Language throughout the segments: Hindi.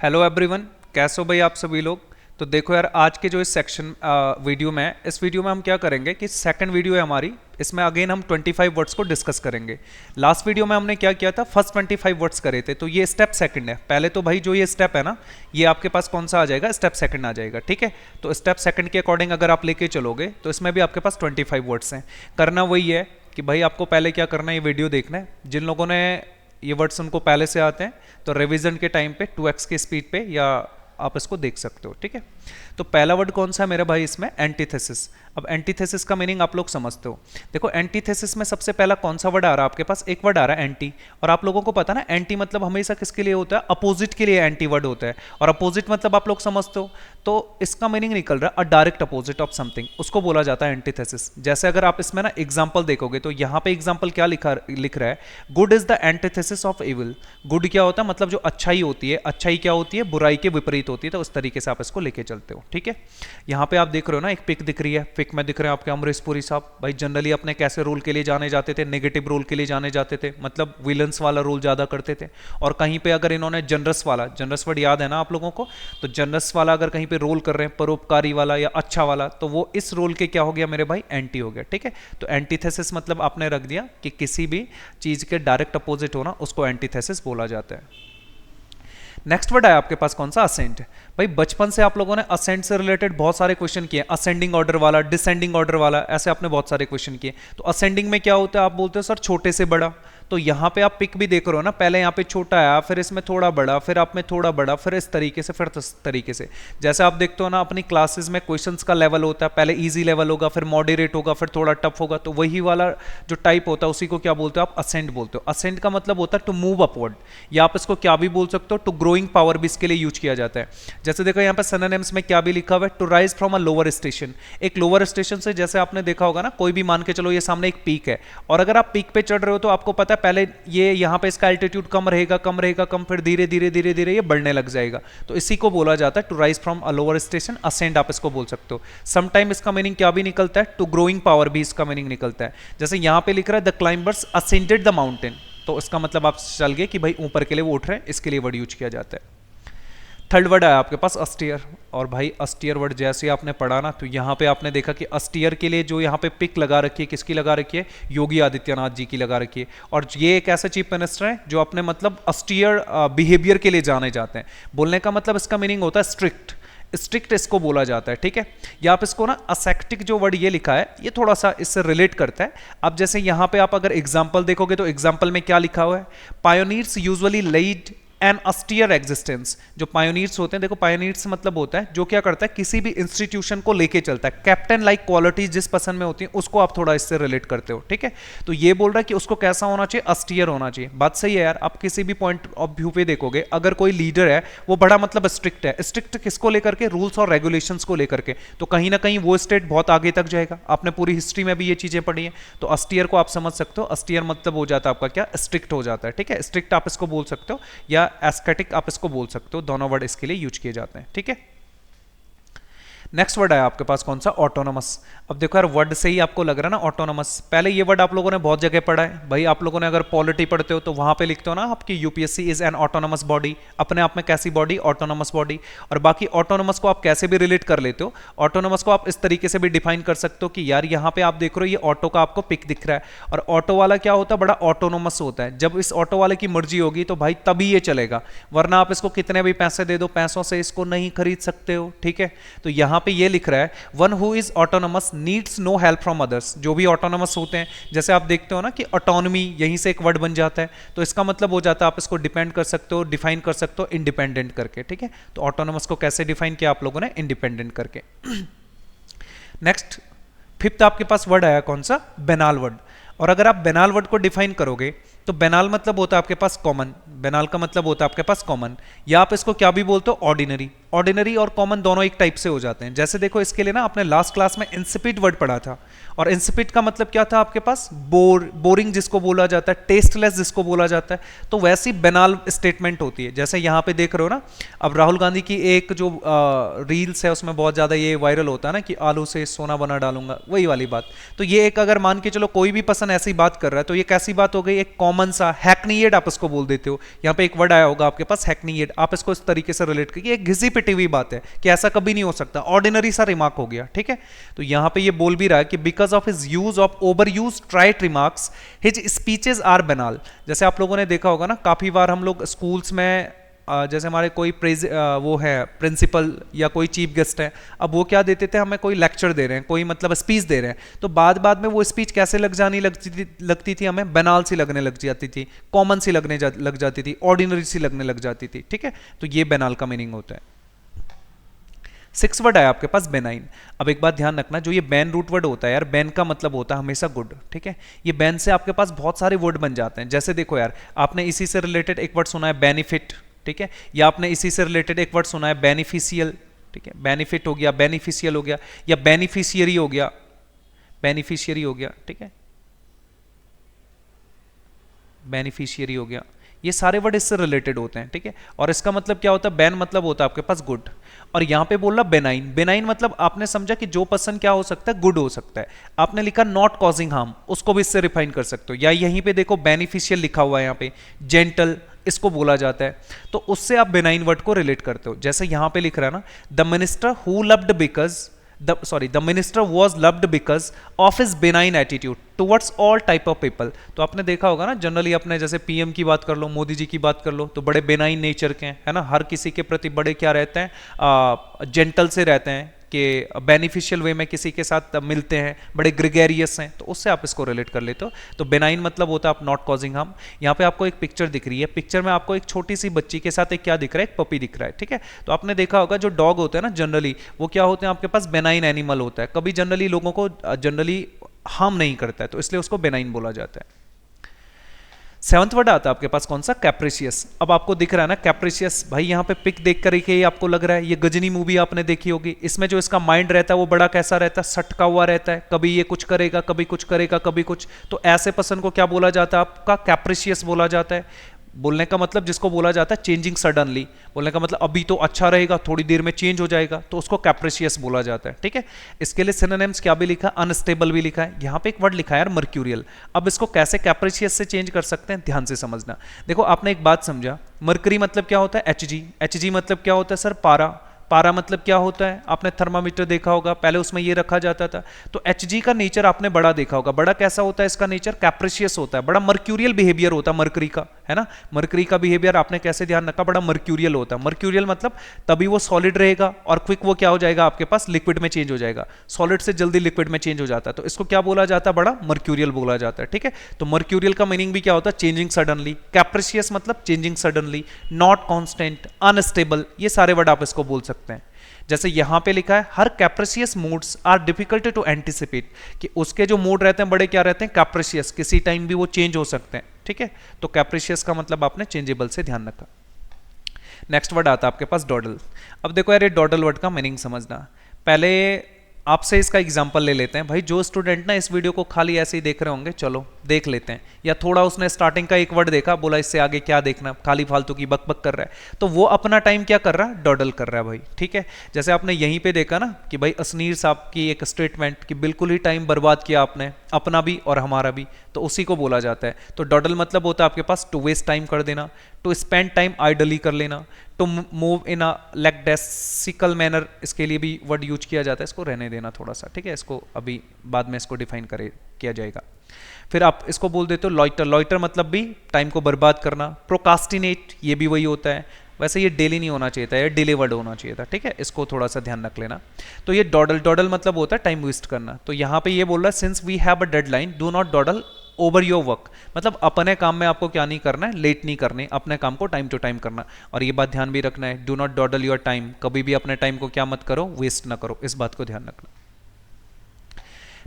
हेलो एवरीवन, कैसे हो भाई आप सभी लोग। तो देखो यार, आज के जो इस सेक्शन वीडियो में इस वीडियो में हम क्या करेंगे कि सेकंड वीडियो है हमारी। इसमें अगेन हम 25 वर्ड्स को डिस्कस करेंगे। लास्ट वीडियो में हमने क्या किया था, फर्स्ट 25 वर्ड्स करे थे, तो ये स्टेप सेकंड है। पहले तो भाई जो ये स्टेप है ना, ये आपके पास कौन सा आ जाएगा, स्टेप सेकंड आ जाएगा। ठीक है, तो स्टेप सेकंड के अकॉर्डिंग अगर आप लेके चलोगे तो इसमें भी आपके पास 25 वर्ड्स हैं। करना वही है कि भाई आपको पहले क्या करना है, ये वीडियो देखना है। जिन लोगों ने ये वर्ड्स उनको पहले से आते हैं तो रिवीजन के टाइम पे 2x की स्पीड पे या आप इसको देख सकते हो। ठीक है, तो पहला वर्ड कौन सा है मेरे भाई इसमें, एंटीथेसिस। अब एंटीथेसिस का मीनिंग आप लोग समझते हो। देखो एंटीथेसिस में सबसे पहला कौन सा वर्ड आ रहा है आपके पास, एक वर्ड आ रहा है एंटी। और आप लोगों को पता ना, एंटी मतलब हमेशा किसके लिए होता है, अपोजिट के लिए एंटी वर्ड होता है। और अपोजिट मतलब आप लोग समझते हो, तो इसका मीनिंग निकल रहा है अ डायरेक्ट अपोजिट ऑफ समथिंग, उसको बोला जाता है एंटीथेसिस। जैसे अगर आप इसमें ना एग्जाम्पल देखोगे तो यहाँ पे एग्जाम्पल क्या लिख रहा है, good is the antithesis of evil. Good क्या होता है, मतलब जो अच्छाई होती है, अच्छाई क्या होती है, बुराई के विपरीत होती है। तो उस तरीके से आप इसको लेके चलते हो। ठीक है, यहाँ पे आप देख रहे हो ना, एक पिक दिख रही है, पिक में दिख रहे हैं आपके अमरीश पुरी साहब। भाई जनरली अपने कैसे रोल के लिए जाने जाते थे, नेगेटिव रोल के लिए जाने जाते थे, मतलब विलन्स वाला रोल ज्यादा करते थे। और कहीं पे अगर इन्होंने जनरस वाला, जनरस वर्ड याद है ना आप लोगों को, तो जनरस वाला अगर कहीं पे रोल कर रहे हैं, परोपकारी वाला या अच्छा वाला, तो वो इस रोल के क्या हो गया मेरे भाई, एंटी हो गया। ठीक है, तो एंटीथेसिस मतलब आपने रख दिया कि किसी भी चीज के डायरेक्ट अपोजिट होना, उसको एंटीथेसिस बोला जाता है। नेक्स्ट वर्ड है आपके पास कौन सा, असेंड। भाई बचपन से आप लोगों ने असेंड से रिलेटेड बहुत सारे क्वेश्चन किए, असेंडिंग ऑर्डर वाला, डिसेंडिंग ऑर्डर वाला, ऐसे आपने बहुत सारे क्वेश्चन किए। तो असेंडिंग में क्या होता है, आप बोलते हो सर छोटे से बड़ा। तो यहाँ पे आप पिक भी देख रहे हो ना, पहले यहाँ पे छोटा आया, फिर इसमें थोड़ा बड़ा, फिर आप में थोड़ा बड़ा, फिर इस तरीके से, फिर इस तरीके से। जैसे आप देखते हो ना अपनी क्लासेस में क्वेश्चंस का लेवल होता है, पहले इजी लेवल होगा, फिर मॉडरेट होगा, फिर थोड़ा टफ होगा। तो वही वाला जो टाइप होता है उसी को क्या बोलते हो आप, असेंड बोलते हो। असेंड का मतलब होता है टू मूव अपवर्ड, या आप इसको क्या भी बोल सकते हो, टू ग्रोइंग पावर भी इसके लिए यूज किया जाता है। जैसे देखो यहाँ पे सिनोनिम्स में क्या भी लिखा हुआ है, to rise from a lower station. एक लोअर स्टेशन से, जैसे आपने देखा होगा ना, कोई भी मान के चलो ये सामने एक पीक है, और अगर आप पीक पे चढ़ रहे हो तो आपको पता है पहले ये यहाँ पे इसका एल्टीट्यूड कम रहेगा, कम रहेगा, कम, फिर धीरे धीरे धीरे धीरे ये बढ़ने लग जाएगा। तो इसी को बोला जाता है to rise from a lower station, ascend आप इसको बोल सकते हो। समटाइम इसका मीनिंग क्या भी निकलता है, टू ग्रोइंग पावर भी इसका मीनिंग निकलता है। जैसे यहाँ पे लिख रहा है the climbers ascended the mountain, तो इसका मतलब आप चल गए कि भाई ऊपर के लिए वो उठ रहे हैं, इसके लिए वर्ड यूज किया जाता है। थर्ड वर्ड आया आपके पास अस्टियर। और भाई अस्टियर वर्ड जैसे आपने पढ़ा ना, तो यहाँ पे आपने देखा कि अस्टियर के लिए जो यहाँ पे पिक लगा रखी है, किसकी लगा रखी है, योगी आदित्यनाथ जी की लगा रखी है। और ये एक ऐसा चीफ मिनिस्टर है जो अपने मतलब अस्टियर बिहेवियर के लिए जाने जाते हैं। बोलने का मतलब इसका मीनिंग होता है स्ट्रिक्ट, स्ट्रिक्ट इसको बोला जाता है। ठीक है, या आप इसको ना असेक्टिक जो वर्ड ये लिखा है, ये थोड़ा सा इससे रिलेट करता है। अब जैसे यहाँ पे आप अगर एग्जाम्पल देखोगे तो एग्जाम्पल में क्या लिखा हुआ है, pioneers usually lead an austere existence. जो पायोनियर्स होते हैं, देखो पायोनियर्स मतलब होता है जो क्या करता है, किसी भी इंस्टीट्यूशन को लेके चलता है। कैप्टन लाइक क्वालिटीज जिस पर्सन में होती है उसको आप थोड़ा इससे रिलेट करते हो। ठीक है, तो ये बोल रहा है कि उसको कैसा होना चाहिए, अस्टियर होना चाहिए। बात सही है यार, आप किसी भी पॉइंट ऑफ व्यू पे देखोगे, अगर कोई लीडर है वो बड़ा मतलब स्ट्रिक्ट है। स्ट्रिक्ट किसको लेकर के, रूल्स और रेगुलेशंस को लेकर के। तो कहीं ना कहीं वो स्टेट बहुत आगे तक जाएगा। आपने पूरी हिस्ट्री में भी ये चीजें पढ़ी है। तो अस्टियर को आप समझ सकते हो, अस्टियर मतलब हो जाता है आपका क्या, स्ट्रिक्ट हो जाता है। ठीक है, स्ट्रिक्ट आप इसको बोल सकते हो, या एस्थेटिक आप इसको बोल सकते हो, दोनों वर्ड इसके लिए यूज किए जाते हैं। ठीक है, नेक्स्ट वर्ड है आपके पास कौन सा, ऑटोनोमस। अब देखो यार, वर्ड से ही आपको लग रहा है ना ऑटोनोमस। पहले ये वर्ड आप लोगों ने बहुत जगह पढ़ा है भाई। आप लोगों ने अगर पॉलिटी पढ़ते हो तो वहां पे लिखते हो ना आपकी UPSC is an autonomous body, अपने आप में कैसी बॉडी, ऑटोनोमस बॉडी। और बाकी ऑटोनोमस को आप कैसे भी रिलेट कर लेते हो। ऑटोनोमस को आप इस तरीके से भी डिफाइन कर सकते हो कि यार यहाँ पे आप देख रहे हो, ये ऑटो का आपको पिक दिख रहा है, और ऑटो वाला क्या होता है, बड़ा ऑटोनोमस होता है। जब इस ऑटो वाले की मर्जी होगी तो भाई तभी ये चलेगा, वरना आप इसको कितने भी पैसे दे दो, पैसों से इसको नहीं खरीद सकते हो। ठीक है, तो यहाँ पे ये लिख रहा है one who is autonomous needs no help from others. जो भी ऑटोनोमस होते हैं, जैसे आप देखते हो ना कि ऑटोनॉमी यहीं से एक वर्ड बन जाता है, तो इसका मतलब हो जाता है आप इसको डिपेंड कर सकते हो, डिफाइन कर सकते हो इंडिपेंडेंट करके। ठीक है, तो ऑटोनोमस को कैसे डिफाइन किया आप लोगों ने, इंडिपेंडेंट करके। नेक्स्ट फिफ्थ आपके पास वर्ड आया कौन सा, बेनाल वर्ड। और अगर आप बेनाल वर्ड को डिफाइन करोगे तो बेनाल मतलब होता है आपके पास कॉमन। बेनाल का मतलब होता है आपके पास कॉमन, या आप इसको क्या भी बोलते हो, ऑर्डिनरी। ऑर्डिनरी और कॉमन दोनों एक टाइप से हो जाते हैं। जैसे देखो इसके लिए ना आपने लास्ट क्लास में इंसिपिड वर्ड पढ़ा था, और इंसिपिड का मतलब क्या था आपके पास, बोरिंग जिसको बोला जाता है, टेस्टलेस जिसको बोला जाता है। तो वैसी बेनाल स्टेटमेंट होती है। जैसे यहाँ पे देख रहे हो ना, अब राहुल गांधी की एक जो रील्स है उसमें बहुत ज्यादा ये वायरल होता है ना कि आलू से सोना बना डालूंगा, वही वाली बात। तो ये एक अगर मान के चलो कोई भी पर्सन ऐसी बात कर रहा है तो ये कैसी बात हो गई, एक कॉमन कॉमन सा हैकनीड आप इसको बोल देते हो। यहाँ पे एक वर्ड आया होगा आपके पास हैकनीड, आप इसको इस तरीके से रिलेट करिए, एक घिसी पिटी हुई बात है कि ऐसा कभी नहीं हो सकता, ऑर्डिनरी सा रिमार्क हो गया, ठीक है। तो यहाँ पे ये बोल भी रहा है कि because of his use of over use trite remarks his speeches are banal. जैसे आप लोगों ने देखा होगा ना, काफी बार हम लोग स्कूल्स में जैसे हमारे कोई वो है प्रिंसिपल या कोई चीफ गेस्ट है, अब वो क्या देते थे, हमें कोई लेक्चर दे रहे हैं, कोई मतलब स्पीच दे रहे हैं, तो बाद में वो स्पीच कैसे लगती थी हमें, बनाल सी लगने लग जाती थी, कॉमन सी लग जाती थी, ऑर्डिनरी सी लगने लग जाती थी, ठीक है। तो ये बनाल का मीनिंग होता है। 6 वर्ड आया आपके पास बेनाइन। अब एक बात ध्यान रखना, जो ये बैन रूट वर्ड होता है यार, बैन का मतलब होता है हमेशा गुड, ठीक है। ये बैन से आपके पास बहुत सारे वर्ड बन जाते हैं। जैसे देखो यार, आपने इसी से रिलेटेड एक वर्ड सुना है बेनिफिट, ठीक है, या आपने इसी से रिलेटेड एक वर्ड सुना है बेनिफिशियल, ठीक है, बेनिफिट हो गया, बेनिफिशियल हो गया, या बेनिफिशियरी हो गया, बेनिफिशियरी हो गया, ठीक है, बेनिफिशियरी हो गया। ये सारे वर्ड इससे रिलेटेड होते हैं, ठीक है। और इसका मतलब क्या होता है, बैन मतलब होता है आपके पास गुड, और यहां पे बोल रहा बेनाइन। बेनाइन मतलब आपने समझा कि जो पर्सन क्या हो सकता है, गुड हो सकता है। आपने लिखा नॉट कॉजिंग हार्म, उसको भी इससे रिफाइन कर सकते हो। या यहीं पे देखो बेनिफिशियल लिखा हुआ है यहाँ पे, जेंटल इसको बोला जाता है, तो उससे आप बेनाइन वर्ड को रिलेट करते हो। जैसे यहां पे लिख रहा है ना, the minister who loved because the minister was loved because of his benign attitude towards all type of people। तो आपने देखा होगा ना, जनरली अपने जैसे पीएम की बात कर लो, मोदी जी की बात कर लो, तो बड़े बेनाइन नेचर के हैं, है ना, हर किसी के प्रति बड़े क्या रहते हैं, जेंटल से रहते हैं, कि बेनिफिशियल वे में किसी के साथ मिलते हैं, बड़े ग्रेगेरियस हैं, तो उससे आप इसको रिलेट कर लेते हो। तो बेनाइन मतलब होता है आप नॉट कॉजिंग हार्म। यहाँ पे आपको एक पिक्चर दिख रही है, पिक्चर में आपको एक छोटी सी बच्ची के साथ एक क्या दिख रहा है, एक पपी दिख रहा है, ठीक है। तो आपने देखा होगा जो डॉग होते हैं ना, जनरली वो क्या होते हैं आपके पास, बेनाइन एनिमल होता है, कभी जनरली लोगों को जनरली हार्म नहीं करता है, तो इसलिए उसको बेनाइन बोला जाता है। 7th वर्ड आता है आपके पास कौन सा, कैप्रिशियस। अब आपको दिख रहा है ना कैप्रिशियस, भाई यहाँ पे पिक देख कर ही आपको लग रहा है, ये गजनी मूवी आपने देखी होगी, इसमें जो इसका माइंड रहता है वो बड़ा कैसा रहता है, सटका हुआ रहता है, कभी ये कुछ करेगा, कभी कुछ करेगा, कभी कुछ। तो ऐसे पर्सन को क्या बोला जाता है, आपका कैप्रिशियस बोला जाता है। बोलने का मतलब जिसको बोला जाता है चेंजिंग सडनली, बोलने का मतलब अभी तो अच्छा रहेगा, थोड़ी देर में चेंज हो जाएगा, तो उसको कैप्रिशियस बोला जाता है, ठीक है। इसके लिए सिनोनिम्स क्या भी लिखा, अनस्टेबल भी लिखा है। यहाँ पे एक वर्ड लिखा है यार मर्क्यूरियल। अब इसको कैसे कैप्रिशियस से चेंज कर सकते हैं, ध्यान से समझना। देखो आपने एक बात समझा, मरकरी मतलब क्या होता है, एचजी। एचजी मतलब क्या होता है सर, पारा। पारा मतलब क्या होता है, आपने थर्मामीटर देखा होगा, पहले उसमें ये रखा जाता था। तो एचजी का नेचर आपने बड़ा देखा होगा, बड़ा कैसा होता है, इसका नेचर कैप्रिशियस होता है, बड़ा मर्क्यूरियल बिहेवियर होता है मरकरी का, है ना। मरकरी का बिहेवियर आपने कैसे ध्यान रखा, बड़ा मर्क्यूरियल होता है। मर्क्यूरियल मतलब तभी वो सॉलिड रहेगा और क्विक वो क्या हो जाएगा आपके पास, लिक्विड में चेंज हो जाएगा, सॉलिड से जल्दी लिक्विड में चेंज हो जाता है, तो इसको क्या बोला जाता है, बड़ा मर्क्यूरियल बोला जाता है, ठीक है। तो मर्क्यूरियल का मीनिंग भी क्या होता है, चेंजिंग सडनली। कैप्रिशियस मतलब changing suddenly, not constant, unstable, ये सारे वर्ड आप इसको बोल सकते हैं। जैसे यहां पे लिखा है, her capricious moods are difficult to anticipate, कि उसके जो मूड रहते हैं बड़े क्या रहते हैं, कैप्रिशियस, किसी टाइम भी वो चेंज हो सकते हैं, ठीक है। तो कैप्रिशियस का मतलब आपने चेंजेबल से ध्यान रखा। नेक्स्ट वर्ड आता है आपके पास डॉडल। अब देखो यार, ये डॉडल वर्ड का मीनिंग समझना। पहले आपसे इसका एग्जांपल ले लेते हैं। भाई जो स्टूडेंट ना इस वीडियो को खाली ऐसे ही देख रहे होंगे, चलो देख लेते हैं, या थोड़ा उसने स्टार्टिंग का एक वर्ड देखा, बोला इससे आगे क्या देखना, खाली फालतू की बक बक कर रहा है, तो वो अपना टाइम क्या कर रहा है, डॉडल कर रहा है भाई, ठीक है। जैसे आपने यहीं पे देखा ना कि भाई असनीर साहब की एक स्टेटमेंट कि बिल्कुल ही टाइम बर्बाद किया आपने, अपना भी और हमारा भी, तो उसी को बोला जाता है। तो डॉडल मतलब होता है आपके पास टू वेस्ट टाइम कर देना, टू स्पेंड टाइम आइडली कर लेना, to move in a lackadaisical manner, इसके लिए भी वर्ड यूज किया जाता है, इसको रहने देना थोड़ा सा, ठीक है, इसको अभी बाद में इसको डिफाइन किया जाएगा। फिर आप इसको बोल देते हो लॉइटर। लॉइटर मतलब भी टाइम को बर्बाद करना। प्रोकास्टिनेट, ये भी वही होता है, वैसे ये डेली नहीं होना चाहिए था, ये डिलीवर्ड होना चाहिए था, ठीक है, इसको थोड़ा सा ध्यान रख लेना। तो ये डॉडल, डॉडल मतलब होता है टाइम वेस्ट करना। तो यहाँ पे ये बोल रहा है, since we have a deadline do not dawdle over your work, मतलब अपने काम में आपको क्या नहीं करना है, लेट नहीं करने, अपने काम को टाइम टू टाइम करना। और ये बात ध्यान भी रखना है, डू नॉट डॉडल योर टाइम, कभी भी अपने टाइम को क्या मत करो, वेस्ट ना करो, इस बात को ध्यान रखना।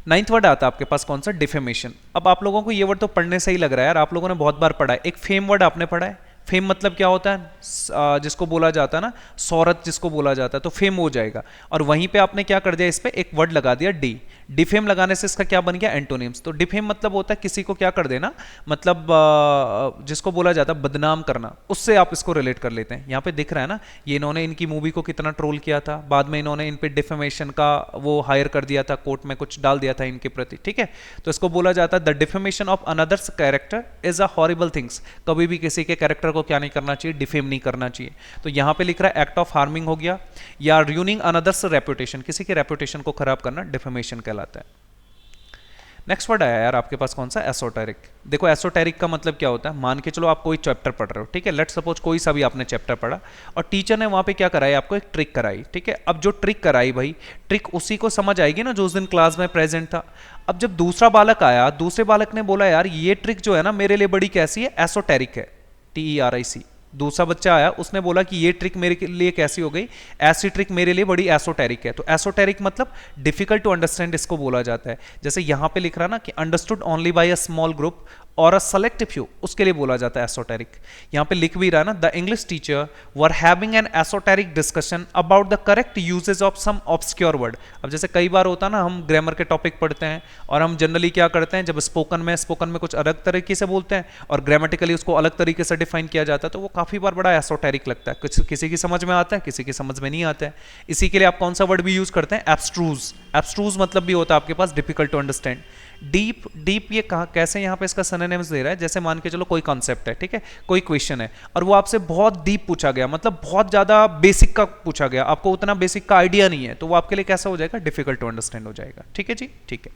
9th वर्ड आता है आपके पास कौन सा, डिफेमेशन। अब आप लोगों को ये वर्ड तो पढ़ने से ही लग रहा है यार, आप लोगों ने बहुत बार पढ़ा है। एक फेम वर्ड आपने पढ़ा है, फेम मतलब क्या होता है, जिसको बोला जाता है ना, शोहरत जिसको बोला जाता है, तो फेम हो जाएगा। और वहीं पे आपने क्या कर दिया, इस पे एक वर्ड लगा दिया डी। डिफेम लगाने से इसका क्या बन गया, एंटोनिम्स। तो डिफेम मतलब होता है किसी को क्या कर देना, मतलब जिसको बोला जाता है बदनाम करना, उससे आप इसको रिलेट कर लेते हैं। यहाँ पे दिख रहा है ना, ये इन्होंने इनकी मूवी को कितना ट्रोल किया था, बाद में इन्होंने इन पे डिफेमेशन का वो हायर कर दिया था, कोर्ट में कुछ डाल दिया था इनके प्रति, ठीक है। तो इसको बोला जाता है the defamation of another's character is a horrible things. कभी भी किसी के कैरेक्टर को क्या नहीं करना चाहिए, डिफेम नहीं करना चाहिए। तो यहाँ पे लिख रहा है एक्ट ऑफ हार्मिंग हो गया, या रूइनिंग अनदर्स रेपुटेशन, किसी के रेपुटेशन को खराब करना डिफेमेशन कहलाता है। नेक्स्ट वर्ड आया यार आपके पास कौन सा, एसोटेरिक। देखो एसोटेरिक का मतलब क्या होता है, मान के चलो आप कोई चैप्टर पढ़ रहे हो, ठीक है, लेट्स सपोज कोई सा भी आपने चैप्टर पढ़ा और टीचर ने वहां पे क्या कराई, आपको एक ट्रिक कराई, ठीक है। अब जो ट्रिक कराई भाई, ट्रिक उसी को समझ आएगी ना जो उस दिन क्लास में प्रेजेंट था। अब जब दूसरा बालक आया, दूसरे बालक ने बोला यार ये ट्रिक जो है ना मेरे लिए बड़ी कैसी है, एसोटेरिक है, TERIC। दूसरा बच्चा आया, उसने बोला कि ये ट्रिक मेरे लिए कैसी हो गई, ऐसी ट्रिक मेरे लिए बड़ी एसोटेरिक है। तो एसोटेरिक मतलब डिफिकल्ट टू अंडरस्टैंड इसको बोला जाता है। जैसे यहां पे लिख रहा ना कि understood only by a small group और अ सेलेक्ट फ्यू, उसके लिए बोला जाता है एसोटेरिक। यहां पे लिख भी रहा ना, the English teacher were having an esoteric discussion about the correct usage of some obscure word. अब जैसे कई बार होता है ना, हम ग्रामर के टॉपिक पढ़ते हैं और हम जनरली क्या करते हैं, जब स्पोकन में कुछ अलग तरीके से बोलते हैं और ग्रामेटिकली उसको अलग तरीके से डिफाइन किया जाता है, तो वो काफी बार बड़ा एसोटेरिक लगता है। किसी की समझ में आता है, किसी की समझ में नहीं आता है। इसी के लिए आप कौन सा वर्ड भी यूज करते हैं, एब्स्ट्रूज। एब्स्ट्रूज मतलब भी होता है आपके पास difficult to understand. Deep, deep ये कहा कैसे, यहाँ पे इसका सिनोनिम्स दे रहा है। जैसे मान के चलो कोई कॉन्सेप्ट है, ठीक है, कोई क्वेश्चन है और वो आपसे बहुत डीप पूछा गया, मतलब बहुत ज्यादा बेसिक का पूछा गया, आपको उतना बेसिक का आइडिया नहीं है, तो वो आपके लिए कैसा हो जाएगा, डिफिकल्ट टू अंडरस्टैंड हो जाएगा। ठीक है जी, ठीक है।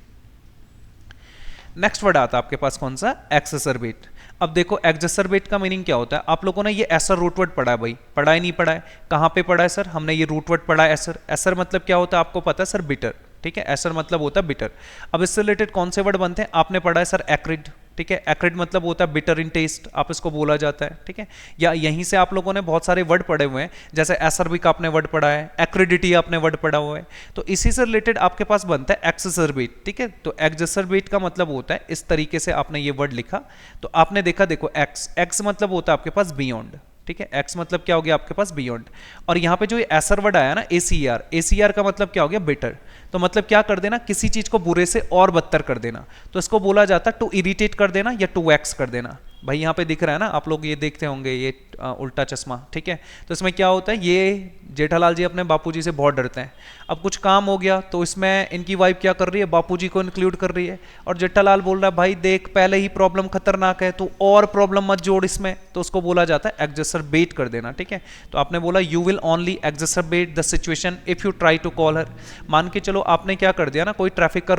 नेक्स्ट वर्ड आता है आपके पास कौन सा, एक्सेसरबेट। अब देखो एक्सेसरबेट का मीनिंग क्या होता है, आप लोगों ने ये एसर रूट वर्ड पढ़ा है भाई, पढ़ा है नहीं पढ़ा है, कहाँ पे पढ़ा है सर, हमने ये रूट वर्ड पढ़ा है एसर। एसर मतलब क्या होता है आपको पता है सर, बिटर, ठीक है, एसर मतलब होता है बिटर। अब इससे रिलेटेड कौन से वर्ड बनते हैं, आपने पढ़ा है सर एक्रिड, ठीक है, एक्रिड मतलब होता है बिटर इन टेस्ट, आप इसको बोला जाता है, ठीक है। या यहीं से आप लोगों ने बहुत सारे वर्ड पढ़े हुए हैं, जैसे एसरबिक आपने वर्ड पढ़ा है, एक्रिडिटी आपने वर्ड पढ़ा हुआ है, तो इसी से रिलेटेड आपके पास बनता है एक्सेसरबेट, ठीक है। तो एक्सेसरबेट का मतलब होता है, इस तरीके से आपने ये वर्ड लिखा तो आपने देखा, देखो एक्स, एक्स मतलब होता है आपके पास बियॉन्ड, ठीक है, एक्स मतलब क्या हो गया आपके पास, बियॉन्ड। और यहाँ पे जो ये एसर वर्ड आया ना, ACER, ACER का मतलब क्या हो गया, बेटर। तो मतलब क्या कर देना, किसी चीज को बुरे से और बदतर कर देना, तो इसको बोला जाता है टू इरिटेट कर देना या टू वैक्स कर देना। भाई यहाँ पे दिख रहा है ना, आप लोग ये देखते होंगे, ये उल्टा चश्मा, ठीक है। तो इसमें क्या होता है, ये जेठालाल जी अपने बापूजी से बहुत डरते हैं। अब कुछ काम हो गया तो इसमें इनकी वाइफ क्या कर रही है, बापूजी को इंक्लूड कर रही है, और जेठालाल बोल रहा है भाई देख पहले ही प्रॉब्लम खतरनाक है, तो और प्रॉब्लम मत जोड़ इसमें, तो उसको बोला जाता है एक्सेसरबेट कर देना, ठीक है। तो आपने बोला you will only exacerbate the situation if you try to call her. मान के चलो आपने क्या कर दिया ना, कोई ट्रैफिक का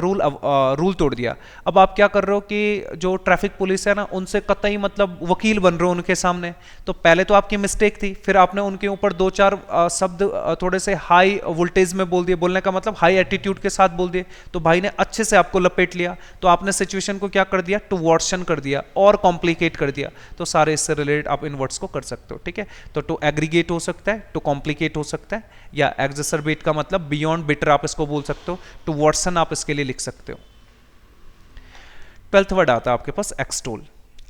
रूल तोड़ दिया। अब आप क्या कर रहे हो कि जो ट्रैफिक पुलिस है ना, उनसे कतई मतलब वकील बन रहे हो उनके सामने। तो पहले तो आपकी मिस्टेक थी, फिर आपने उनके ऊपर दो चार शब्द थोड़े से हाई वोल्टेज में बोल दिए, बोलने का मतलब हाई एटीट्यूड के साथ बोल दिए, तो भाई ने अच्छे से आपको लपेट लिया, तो आपने सिचुएशन को क्या कर दिया, टू वर्सन कर दिया और कॉम्प्लिकेट कर दिया। तो सारे इससे रिलेटेड आप इन वर्ड्स को कर सकते हो, ठीक है। तो टू एग्रीगेट हो सकता है, टू कॉम्प्लिकेट हो सकता है, या एक्सेसरबेट का मतलब बियॉन्ड बिटर आप इसको बोल सकते हो, टू वर्सन आप इसके लिए लिख सकते हो। 12th वर्ड आता है आपके पास एक्सटोल।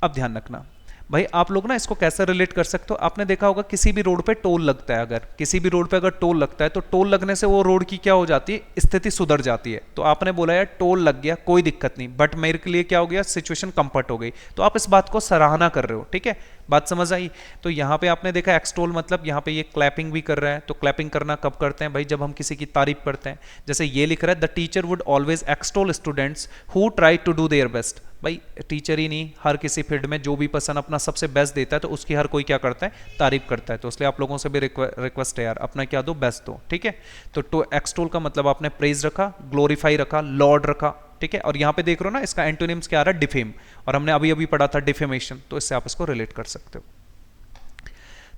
अब ध्यान रखना भाई, आप लोग ना इसको कैसे रिलेट कर सकते हो, आपने देखा होगा किसी भी रोड पे टोल लगता है, अगर किसी भी रोड पे अगर टोल लगता है तो टोल लगने से वो रोड की क्या हो जाती है, स्थिति सुधर जाती है। तो आपने बोला यार टोल लग गया कोई दिक्कत नहीं, बट मेरे के लिए क्या हो गया, सिचुएशन कंफर्ट हो गई, तो आप इस बात को सराहना कर रहे हो, ठीक है, बात समझ आई। तो यहाँ पे आपने देखा एक्सटोल मतलब यहाँ पे ये क्लैपिंग भी कर रहा है, तो क्लैपिंग करना कब करते हैं भाई, जब हम किसी की तारीफ करते हैं। जैसे ये लिख रहा है the teacher would always extol students who try to do their best. भाई टीचर ही नहीं, हर किसी फील्ड में जो भी पर्सन अपना सबसे बेस्ट देता है तो उसकी हर कोई क्या करता है, तारीफ करता है। तो इसलिए आप लोगों से भी रिक्वेस्ट है यार, अपना क्या दो, बेस्ट दो, ठीक है। तो एक्सटोल का मतलब आपने प्रेज रखा, ग्लोरीफाई रखा, लॉर्ड रखा, ठीक है। और यहाँ पे देख रहे हो ना, इसका एंटोनिम्स क्या आ रहा है, डिफेम, और हमने अभी अभी पढ़ा था डिफेमेशन, तो इससे आप इसको रिलेट कर सकते हो।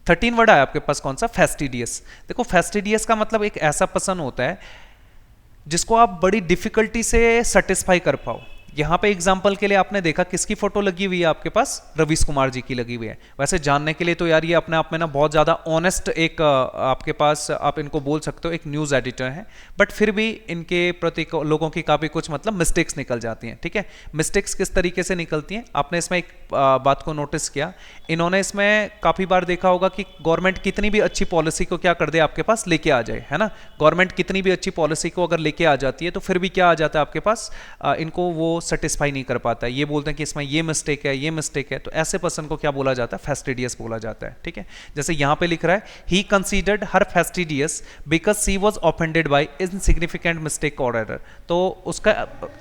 13 वर्ड आया आपके पास कौन सा, फेस्टिडियस। देखो फेस्टिडियस का मतलब एक ऐसा पर्सन होता है जिसको आप बड़ी डिफिकल्टी से सेटिस्फाई कर पाओ, यहाँ पे एग्जाम्पल के लिए आपने देखा किसकी फोटो लगी हुई है आपके पास, रवीश कुमार जी की लगी हुई है। वैसे जानने के लिए तो यार ये अपने आप में ना बहुत ज़्यादा ऑनेस्ट एक आपके पास आप इनको बोल सकते हो एक न्यूज़ एडिटर है, बट फिर भी इनके प्रति लोगों की काफ़ी कुछ मतलब मिस्टेक्स निकल जाती हैं। ठीक है, मिस्टेक्स किस तरीके से निकलती हैं, आपने इसमें एक बात को नोटिस किया, इन्होंने इसमें काफ़ी बार देखा होगा कि गवर्नमेंट कितनी भी अच्छी पॉलिसी को क्या कर दे आपके पास लेके आ जाए, है ना। गवर्नमेंट कितनी भी अच्छी पॉलिसी को अगर लेके आ जाती है तो फिर भी क्या आ जाता है आपके पास, इनको वो सेटिस्फाई नहीं कर पाता है, ये बोलते हैं कि इसमें ये मिस्टेक है, ये मिस्टेक है, तो ऐसे पर्सन को क्या बोला जाता है, फेस्टिडियस बोला जाता है। ठीक है, जैसे यहाँ पे लिख रहा है he considered her fastidious because she was offended by insignificant mistake और एरर, तो उसका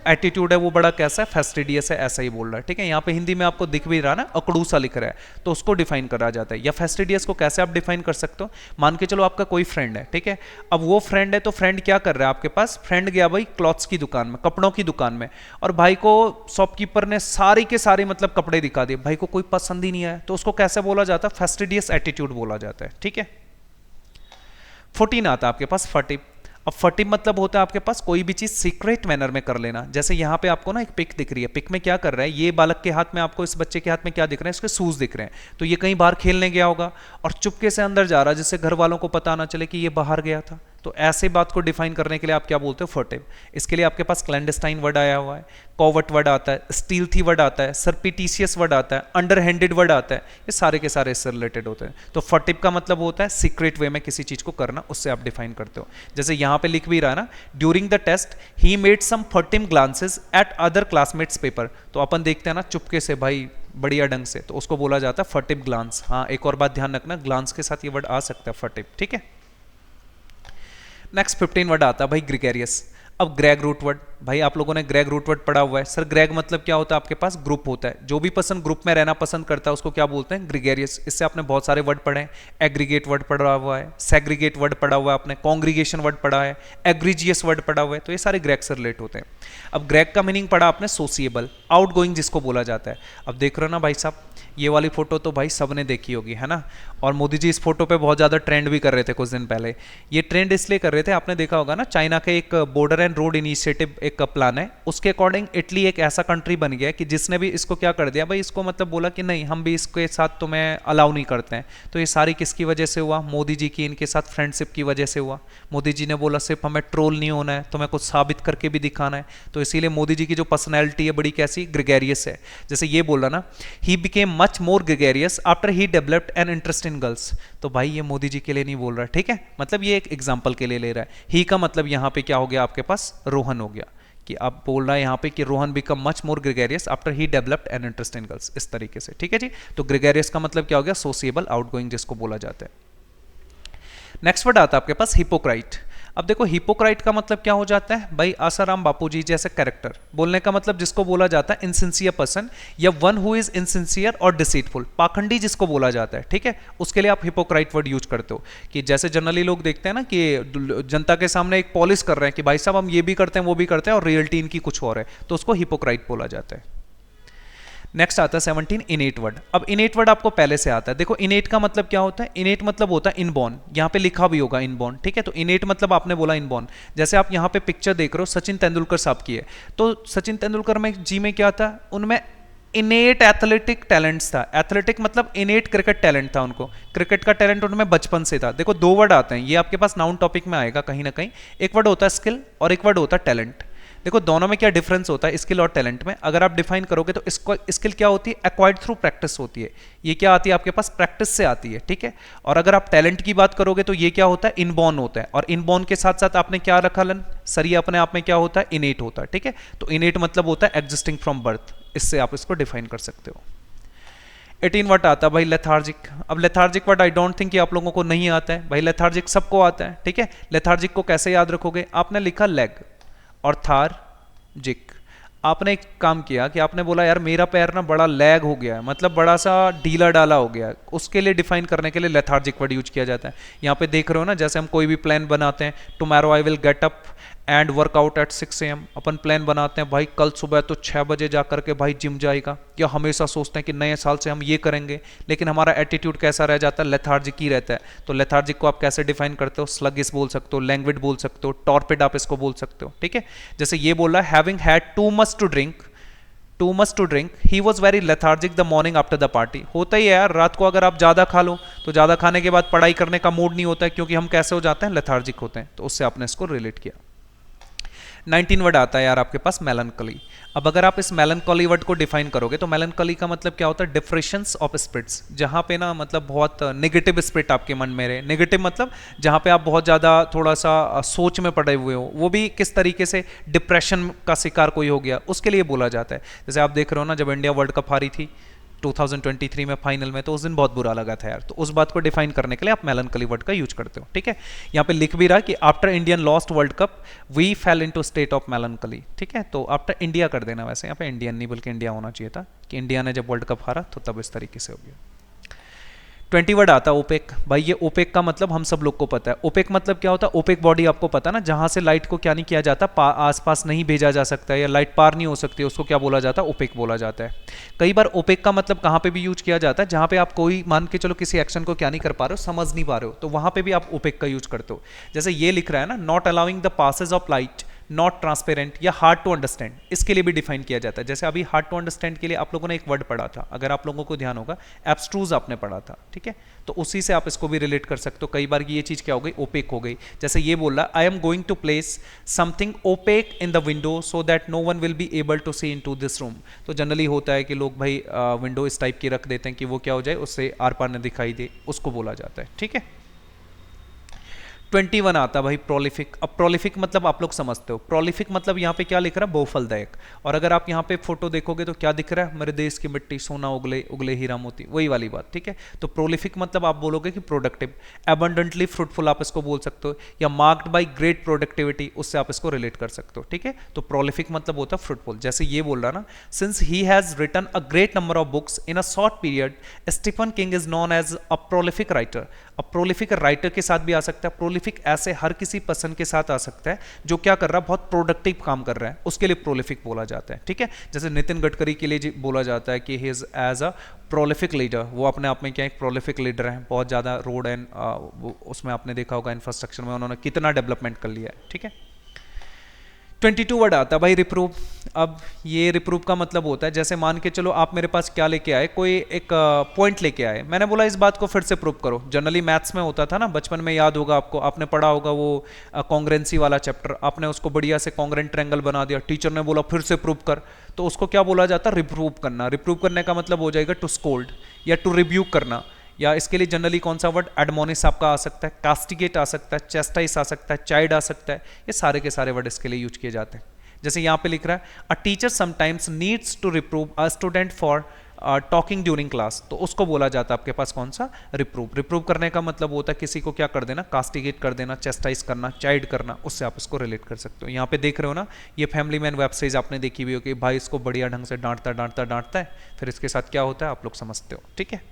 एटीट्यूड है वो बड़ा कैसा है, फेस्टिडियस है, ऐसा ही बोल रहा है। ठीक है, यहाँ पे हिंदी में आपको दिख भी रहा ना अकड़ूसा लिख रहा है, तो उसको डिफाइन करा जाता है। या फेस्टिडियस को कैसे आप डिफाइन कर सकते हो, मान के चलो आपका कोई फ्रेंड है, ठीक है, अब वो फ्रेंड है तो फ्रेंड क्या कर रहा है आपके पास, फ्रेंड गया भाई क्लॉथ्स की दुकान में, कपड़ों की दुकान में, और भाई को शॉपकीपर ने सारी के सारे मतलब कपड़े दिखा दिए, भाई को कोई पसंद ही नहीं आया, तो उसको कैसे बोला जाता है, फेस्टिडियस एटीट्यूड बोला जाता है। ठीक है, 14 आता है आपके पास फटिव। अब फटिव मतलब होता है आपके पास कोई भी चीज सीक्रेट मैनर में कर लेना। जैसे यहाँ पे आपको ना एक पिक दिख रही है, पिक में क्या कर रहा है, ये बालक के हाथ में आपको, इस बच्चे के हाथ में क्या दिख रहे हैं, इसके शूज दिख रहे हैं, तो ये कहीं बाहर खेलने गया होगा और चुपके से अंदर जा रहा है जिससे घर वालों को पता ना चले कि ये बाहर गया था। तो ऐसे बात को डिफाइन करने के लिए आप क्या बोलते हो, फटिव। इसके लिए आपके पास क्लैंडस्टाइन वर्ड आया हुआ है, कॉवर्ट वर्ड आता है, स्टील्थी वर्ड आता है, सर्पिटिशियस वर्ड आता है, अंडरहैंडेड वर्ड आता है, ये सारे के सारे इससे रिलेटेड होते हैं। तो फटिव का मतलब होता है सीक्रेट वे में किसी चीज को करना, उससे आप डिफाइन करते हो। जैसे यहाँ पे लिख भी रहा है ना, during the test he made some furtive glances at other classmates paper, तो अपन देखते हैं ना चुपके से भाई बढ़िया ढंग से, तो उसको बोला जाता है फटिव ग्लांस। हाँ, एक और बात ध्यान रखना, ग्लांस के साथ ये वर्ड आ सकता है फटिव। ठीक है, नेक्स्ट 15 वर्ड आता है भाई ग्रिगेरियस। अब ग्रेग रूट वर्ड, भाई आप लोगों ने ग्रेग रूट वर्ड पढ़ा हुआ है। सर ग्रेग मतलब क्या होता है आपके पास, ग्रुप होता है, जो भी पर्सन ग्रुप में रहना पसंद करता है उसको क्या बोलते हैं, ग्रिगेरियस। इससे आपने बहुत सारे वर्ड पढ़े हैं, एग्रीगेट वर्ड पढ़ा हुआ है, सेग्रीगेट वर्ड पढ़ा हुआ है आपने, कॉन्ग्रीगेशन वर्ड पढ़ा है, एग्रीजियस वर्ड पढ़ा हुआ है, तो ये सारे ग्रेग से रिलेट होते हैं। अब ग्रेग का मीनिंग पढ़ा आपने सोसिएबल, आउटगोइंग जिसको बोला जाता है। अब देख रहे हो ना भाई साहब, ये वाली फोटो तो भाई सबने देखी होगी, है ना, और मोदी जी इस फोटो पे बहुत ज़्यादा ट्रेंड भी कर रहे थे कुछ दिन पहले। ये ट्रेंड इसलिए कर रहे थे, आपने देखा होगा ना, चाइना के एक बॉर्डर एंड रोड इनिशिएटिव एक प्लान है, उसके अकॉर्डिंग इटली एक ऐसा कंट्री बन गया कि जिसने भी इसको क्या कर दिया भाई, इसको मतलब बोला कि नहीं हम भी इसके साथ तुम्हें अलाउ नहीं करते हैं। तो ये सारी किसकी वजह से हुआ, मोदी जी की इनके साथ फ्रेंडशिप की वजह से हुआ। मोदी जी ने बोला सिर्फ हमें ट्रोल नहीं होना है, तुम्हें कुछ साबित करके भी दिखाना है, तो इसीलिए मोदी जी की जो पर्सनैलिटी है बड़ी कैसी, ग्रेगेरियस है। जैसे ये बोला ना, he became much more gregarious after he developed an interest in girls, तो भाई ये मोदी जी के लिए नहीं बोल रहा है, ठीक है, मतलब ये एक एग्जांपल के लिए ले रहा है। ही का मतलब यहाँ पे क्या हो गया आपके पास, रोहन हो गया, कि आप बोल रहा है यहाँ पे कि Rohan become much more gregarious after he developed an interest in girls, इस तरीके से। ठीक है जी, तो ग्रेगेरियस का मतलब क्या हो गया, सोसिएबल, आउटगोइंग जिसको बोला जाता है। नेक्स्ट वर्ड आता है आपके पास हिपोक्राइट। अब देखो हिपोक्राइट का मतलब क्या हो जाता है भाई, आसाराम बापूजी जैसे कैरेक्टर, बोलने का मतलब जिसको बोला जाता है इनसिंसियर पर्सन, या वन हु इज इनसिंसियर और डिसीटफुल, पाखंडी जिसको बोला जाता है। ठीक है, उसके लिए आप हिपोक्राइट वर्ड यूज करते हो, कि जैसे जनरली लोग देखते हैं ना कि जनता के सामने एक पॉलिश कर रहे हैं कि भाई साहब हम ये भी करते हैं वो भी करते हैं और रियलिटी इनकी कुछ और है, तो उसको हिपोक्राइट बोला जाता है। नेक्स्ट आता है 17 इनेट वर्ड। अब इनेट वर्ड आपको पहले से आता है, देखो इनेट का मतलब क्या होता है, इनेट मतलब होता है इनबॉर्न, यहाँ पे लिखा भी होगा इनबॉर्न। ठीक है, तो इनेट मतलब आपने बोला इनबॉर्न। जैसे आप यहाँ पे पिक्चर देख रहे हो सचिन तेंदुलकर साहब की है, तो सचिन तेंदुलकर में जी में क्या था, उनमें इनेट एथलेटिक टैलेंट्स था। एथलेटिक मतलब इनेट क्रिकेट टैलेंट था उनको, क्रिकेट का टैलेंट उनमें बचपन से था। देखो दो वर्ड आते हैं, ये आपके पास नाउन टॉपिक में आएगा कहीं ना कहीं, एक वर्ड होता है स्किल और एक वर्ड होता है टैलेंट। देखो दोनों में क्या डिफरेंस होता है स्किल और टैलेंट में, अगर आप डिफाइन करोगे तो इसको स्किल क्या होती है, एक्वायर्ड थ्रू प्रैक्टिस होती है, ये क्या आती है आपके पास, प्रैक्टिस से आती है। ठीक है, और अगर आप टैलेंट की बात करोगे तो ये क्या होता है, इनबॉर्न होता है, और इनबॉर्न के साथ साथ आपने क्या रखा लन सर, ये अपने आप में क्या होता है, इनेट होता है। ठीक है, तो इनेट मतलब होता है एग्जिस्टिंग फ्रॉम बर्थ, इससे आप इसको डिफाइन कर सकते हो। 18 वर्ड आता है भाई लेथार्जिक। अब lethargic word I don't think कि आप लोगों को नहीं आता है भाई, लेथार्जिक सबको आता है। ठीक है, लेथार्जिक को कैसे याद रखोगे, आपने लिखा लेग और थार जिक, आपने एक काम किया कि आपने बोला यार मेरा पैर ना बड़ा लैग हो गया है, मतलब बड़ा सा ढीला डाला हो गया है, उसके लिए डिफाइन करने के लिए लेथार्जिक वर्ड यूज किया जाता है। यहाँ पे देख रहे हो ना, जैसे हम कोई भी प्लान बनाते हैं, tomorrow I will get up and workout eight 6 AM, upon plan बनाते हैं भाई कल सुबह तो 6 बजे जा करके भाई जिम जाएगा, या हमेशा सोचते हैं कि नए साल से हम ये करेंगे, लेकिन हमारा एटीट्यूड कैसा रह जाता है, लेथार्जिक ही रहता है। तो लेथार्जिक को आप कैसे डिफाइन करते हो, स्लगिश बोल सकते हो, लैंग्विड बोल सकते हो, टॉर्पिड आप इसको बोल सकते हो। ठीक है, जैसे ये बोल रहा है having had too much to drink, too much to drink, he was very lethargic the morning after the party. होता ही है यार, रात को अगर आप ज़्यादा खा लो तो ज़्यादा खाने के बाद पढ़ाई करने का मूड नहीं होता है, क्योंकि हम कैसे हो जाते हैं, लेथार्जिक होते हैं। तो उससे आपने इसको रिलेट किया। 19 वर्ड आता है यार आपके पास मेलनकली। अब अगर आप इस मेलनकली वर्ड को डिफाइन करोगे तो मेलनकली का मतलब क्या होता है, डिप्रेशंस ऑफ स्पिरिट्स, जहाँ पे ना मतलब बहुत नेगेटिव स्पिरिट आपके मन में रहे। नेगेटिव मतलब जहाँ पे आप बहुत ज़्यादा थोड़ा सा सोच में पड़े हुए हो, वो भी किस तरीके से डिप्रेशन का शिकार कोई हो गया, उसके लिए बोला जाता है। जैसे आप देख रहे हो ना, जब इंडिया वर्ल्ड कप हारी थी 2023 में फाइनल में, तो उस दिन बहुत बुरा लगा था यार। तो उस बात को डिफाइन करने के लिए आप मेलनकली वर्ड का यूज करते हो, ठीक है। यहाँ पे लिख भी रहा कि after Indian lost world cup we fell into state of melancholy, ठीक है। तो आफ्टर इंडिया कर देना, वैसे यहाँ पे इंडियन नहीं बल्कि इंडिया होना चाहिए था, कि इंडिया ने जब वर्ल्ड कप हारा तो तब इस तरीके से हो गया। 20 वर्ड आता है ओपेक। भाई ये ओपेक का मतलब हम सब लोग को पता है। ओपेक मतलब क्या होता है, ओपेक बॉडी आपको पता है ना, जहां से लाइट को क्या नहीं किया जाता, आसपास नहीं भेजा जा सकता है, या लाइट पार नहीं हो सकती, उसको क्या बोला जाता है, ओपेक बोला जाता है। कई बार ओपेक का मतलब कहां पे भी यूज किया जाता है, जहां पे आप कोई मान के चलो किसी एक्शन को क्या नहीं कर पा रहे हो, समझ नहीं पा रहे हो, तो वहां पे भी आप ओपेक का यूज करते हो। जैसे ये लिख रहा है ना, not allowing the passage of light, not transparent या हार्ड टू अंडरस्टैंड, इसके लिए भी डिफाइन किया जाता है। जैसे अभी हार्ड टू अंडरस्टैंड के लिए आप लोगों ने एक वर्ड पढ़ा था, अगर आप लोगों को ध्यान होगा, एब्स्ट्रूज आपने पढ़ा था, ठीक है। तो उसी से आप इसको भी रिलेट कर सकते हो। कई बार ये चीज क्या हो गई, ओपेक हो गई। जैसे ये बोल रहा, I am going to place something opaque in the window so that no one will be able to see into this room. तो जनरली होता है कि लोग भाई विंडो इस टाइप की रख देते हैं कि वो क्या हो जाए, उससे आर पार न दिखाई दे, उसको बोला जाता है, ठीक है। 21 आता है भाई प्रोलिफिक। अब प्रोलिफिक मतलब आप लोग समझते हो, प्रोलिफिक मतलब यहाँ पे क्या लिख रहा है, बहुफलदायक। और अगर आप यहाँ पे फोटो देखोगे तो क्या दिख रहा है, मेरे देश की मिट्टी सोना उगले उगले हीरा मोती, वही वाली बात, ठीक है। तो प्रोलिफिक मतलब आप बोलोगे कि प्रोडक्टिव, एबंडेंटली फ्रूटफुल आप इसको बोल सकते हो, या मार्क्ड बाई ग्रेट प्रोडक्टिविटी, उससे आप इसको रिलेट कर सकते हो, ठीक है। तो प्रोलिफिक मतलब होता है फ्रूटफुल। जैसे ये बोल रहा ना, since he has written a great number of books in a short period, Stephen King is known as a prolific writer. अब प्रोलिफिक राइटर के साथ भी आ सकता है, प्रोलिफिक ऐसे हर किसी पर्सन के साथ आ सकता है जो क्या कर रहा है, बहुत प्रोडक्टिव काम कर रहा है, उसके लिए प्रोलिफिक बोला जाता है, ठीक है। जैसे नितिन गडकरी के लिए बोला जाता है कि he is as a prolific leader, वो अपने आप में क्या एक प्रोलिफिक लीडर है, बहुत ज़्यादा रोड एंड उसमें आपने देखा होगा इंफ्रास्ट्रक्चर में उन्होंने कितना डेवलपमेंट कर लिया है, ठीक है। 22 वर्ड आता है भाई रिप्रूव। अब ये रिप्रूव का मतलब होता है, जैसे मान के चलो आप मेरे पास क्या लेके आए, कोई एक पॉइंट लेके आए, मैंने बोला इस बात को फिर से प्रूव करो। जनरली मैथ्स में होता था ना, बचपन में याद होगा आपको, आपने पढ़ा होगा वो कॉन्ग्रेंसी वाला चैप्टर, आपने उसको बढ़िया से कॉन्ग्रेंट ट्रायंगल बना दिया, टीचर ने बोला फिर से प्रूव कर, तो उसको क्या बोला जाता है, रिप्रूव करना। रिप्रूव करने का मतलब हो जाएगा टू स्कोल्ड या टू रिब्यूक करना, या इसके लिए जनरली कौन सा वर्ड, एडमोनिश आपका आ सकता है, कास्टिगेट आ सकता है, चेस्टाइस आ सकता है, चाइड आ सकता है, ये सारे के सारे वर्ड इसके लिए यूज किए जाते हैं। जैसे यहाँ पे लिख रहा है, a teacher sometimes needs to reprove a student for talking during class, तो उसको बोला जाता है आपके पास कौन सा, रिप्रूव। रिप्रूव करने का मतलब होता है किसी को क्या कर देना, कास्टिगेट कर देना, चेस्टाइज करना, चाइड करना, उससे आप इसको रिलेट कर सकते हो। यहाँ पे देख रहे हो ना, ये फैमिली मैन वेब सीरीज आपने देखी हुई हो कि भाई इसको बढ़िया ढंग से डांटता है, फिर इसके साथ क्या होता है आप लोग समझते हो, ठीक है।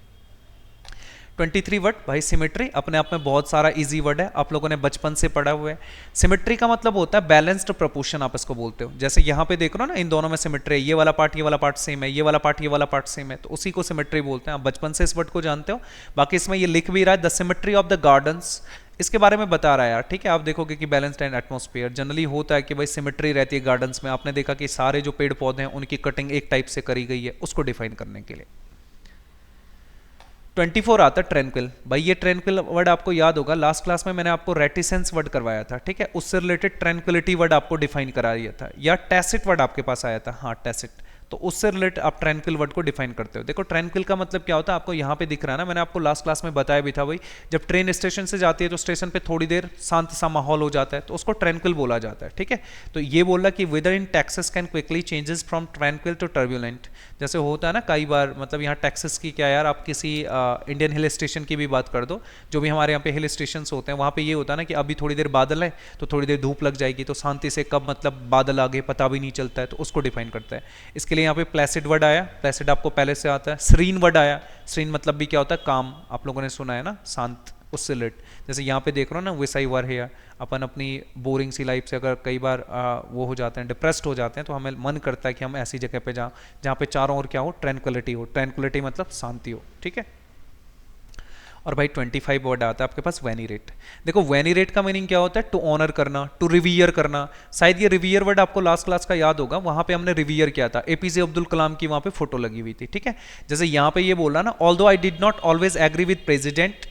23 वर्ड भाई सिमेट्री, अपने आप में बहुत सारा इजी वर्ड है, आप लोगों ने बचपन से पढ़ा हुआ है। सिमेट्री का मतलब होता है बैलेंस्ड प्रोपोर्शन, आप इसको बोलते हो। जैसे यहाँ पे देख रहे हो ना, इन दोनों में सिमेट्री है, ये वाला पार्ट सेम है, ये वाला पार्ट सेम है, तो उसी को सिमेट्री बोलते हैं। आप बचपन से इस वर्ड को जानते हो। बाकी इसमें ये लिख भी रहा है, the symmetry of the gardens, इसके बारे में बता रहा है यार, ठीक है। आप देखोगे कि बैलेंस्ड एंड एटमॉस्फेयर, जनरली होता है कि भाई सिमेट्री रहती है गार्डन्स में, आपने देखा कि सारे जो पेड़ पौधे हैं उनकी कटिंग एक टाइप से करी गई है, उसको डिफाइन करने के लिए। 24 आता है ट्रैंक्विल। भाई ये ट्रैंक्विल वर्ड आपको याद होगा, लास्ट क्लास में मैंने आपको रेटिसेंस वर्ड करवाया था, ठीक है, उससे रिलेटेड ट्रैंक्विलिटी वर्ड आपको डिफाइन करा दिया था, या टैसिट वर्ड आपके पास आया था, हाँ टैसिट, तो उससे रिलेटेड आप ट्रैंक्विल वर्ड को डिफाइन करते हो। देखो ट्रैंक्विल का मतलब क्या होता है, आपको यहाँ पे दिख रहा है ना, मैंने आपको लास्ट क्लास में बताया भी था भाई, जब ट्रेन स्टेशन से जाती है तो स्टेशन पे थोड़ी देर शांत सा माहौल हो जाता है, तो उसको ट्रैंक्विल बोला जाता है, ठीक है। तो ये बोल रहा कि weather in Texas can quickly changes from tranquil to turbulent. जैसे होता है ना कई बार, मतलब यहाँ टैक्सेस की क्या यार, आप किसी इंडियन हिल स्टेशन की भी बात कर दो, जो भी हमारे यहाँ पे हिल स्टेशन होते हैं, वहाँ पे ये होता है ना कि अभी थोड़ी देर बादल है तो थोड़ी देर धूप लग जाएगी, तो शांति से कब मतलब बादल आ गए पता भी नहीं चलता है, तो उसको डिफाइन करता है। इसके लिए यहाँ पे प्लेसिड वर्ड आया, प्लेसिड आपको पहले से आता है। सीरीन वर्ड आया, सीरीन मतलब भी क्या होता है, काम, आप लोगों ने सुना है ना, शांत, उससे रिलेट। जैसे यहाँ पे देख रहे हो ना, विश आई वर हियर, अपन अपनी बोरिंग सी लाइफ से अगर कई बार वो हो जाते हैं, डिप्रेस्ड हो जाते हैं, तो हमें मन करता है कि हम ऐसी जगह पे जहाँ पे चारों ओर क्या हो, ट्रैंक्विलिटी हो। ट्रैंक्विलिटी मतलब शांति हो, ठीक है। और भाई 25 वर्ड आता है आपके पास वेनिरेट। देखो वेनिरेट का मीनिंग क्या होता है, टू ऑनर करना, टू रिवियर करना। शायद ये रिवियर वर्ड आपको लास्ट क्लास का याद होगा, वहां पे हमने रिवियर किया था, एपीजे अब्दुल कलाम की वहां पे फोटो लगी हुई थी, ठीक है। जैसे यहाँ पे ये बोला ना, although I did not always agree with president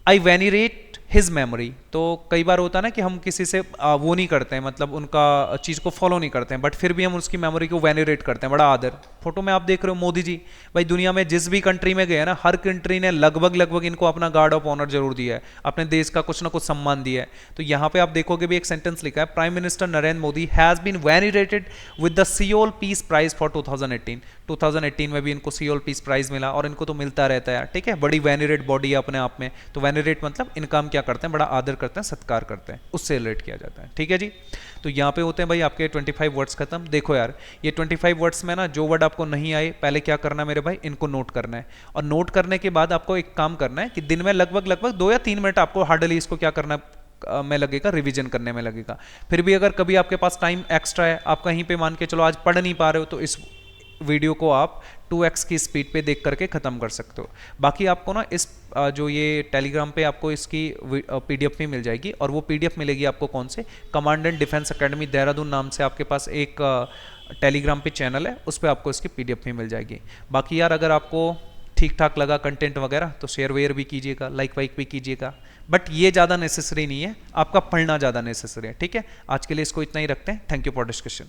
I venerate his memory. तो कई बार होता है ना कि हम किसी से वो नहीं करते हैं, मतलब उनका चीज़ को फॉलो नहीं करते हैं, बट फिर भी हम उसकी मेमोरी को वेनिरेट करते हैं, बड़ा आदर। फोटो में आप देख रहे हो मोदी जी, भाई दुनिया में जिस भी कंट्री में गए ना, हर कंट्री ने लगभग इनको अपना गार्ड ऑफ ऑनर जरूर दिया है, अपने देश का कुछ ना कुछ सम्मान दिया है। तो यहाँ पे आप देखोगे भी एक सेंटेंस लिखा है, prime minister Narendra Modi has been venerated with the Seoul peace prize for 2018। 2018 में भी इनको सियोल पीस प्राइज मिला, और इनको तो मिलता रहता है, ठीक है। बड़ी वेनिरेट बॉडी है अपने आप में। तो वेनिरेट मतलब इनका हम क्या करते हैं, बड़ा आदर करते हैं, सत्कार करते हैं, उससे रिलेट किया जाता है, ठीक है जी। तो यहाँ पे होते हैं भाई आपके 25 वर्ड्स खत्म। देखो यार, ये 25 वर्ड्स में ना जो वर्ड आपको नहीं आए, पहले क्या करना है मेरे भाई, इनको नोट करना है। और नोट करने के बाद आपको एक काम करना है कि दिन में लगभग 2 या 3 मिनट आपको हार्डली इसको क्या करना में लगेगा, रिवीजन करने में लगेगा। फिर भी अगर कभी आपके पास टाइम एक्स्ट्रा है, आप कहीं पे मान के चलो आज पढ़ नहीं पा रहे हो, तो इस वीडियो को आप 2x की स्पीड पे देख करके ख़त्म कर सकते हो। बाकी आपको ना इस जो ये टेलीग्राम पे आपको इसकी पीडीएफ भी मिल जाएगी, और वो पीडीएफ मिलेगी आपको कौन से, कमांडेंट डिफेंस एकेडमी देहरादून नाम से आपके पास एक टेलीग्राम पे चैनल है, उस पर आपको इसकी पीडीएफ भी मिल जाएगी। बाकी यार अगर आपको ठीक ठाक लगा कंटेंट वगैरह तो शेयर वेयर भी कीजिएगा, लाइक वाइक भी कीजिएगा, बट ये ज़्यादा नेसेसरी नहीं है, आपका पढ़ना ज़्यादा नेसेसरी है, ठीक है। आज के लिए इसको इतना ही रखते हैं। Thank you for discussion.